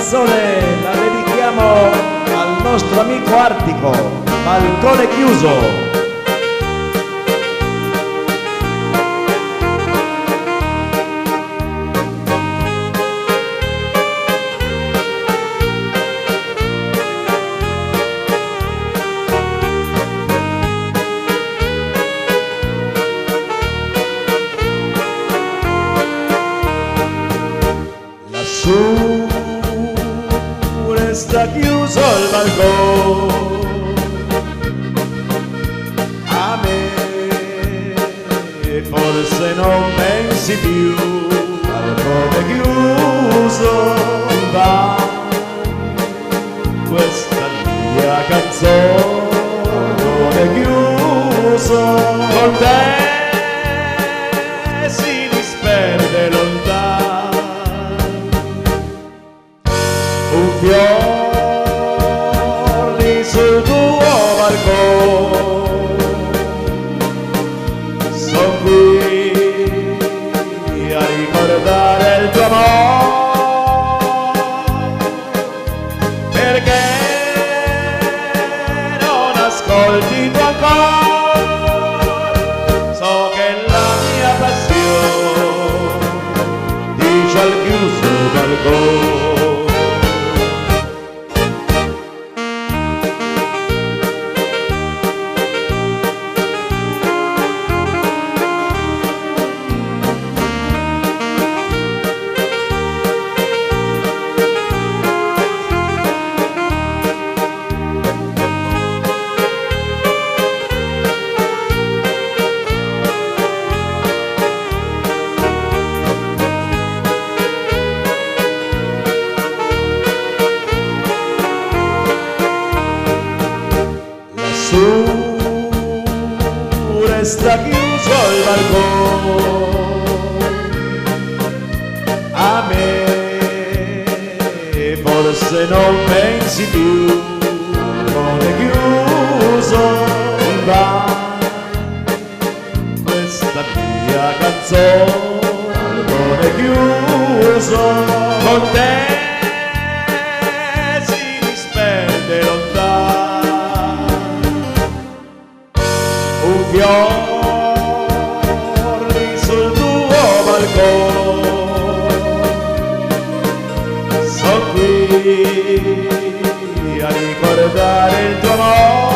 canzone la dedichiamo al nostro amico Artico, Balcone Chiuso. Su resta chiuso il balcone, a me forse non pensi più, balcone chiuso va questa mia canzone, chiuso con te si disperde lontano. Un fiore sul tuo balcone, sono qui a ricordare il tuo amore, perché non ascolti tu ancora, so che la mia passione dice al chiuso balcone. Su resta chiuso il balcone, a me forse non pensi più, balcone chiuso va questa mia canzone, balcone chiuso con te si disperde lontano. Un fiore sul tuo balcone, sono qui a ricordare il tuo amore,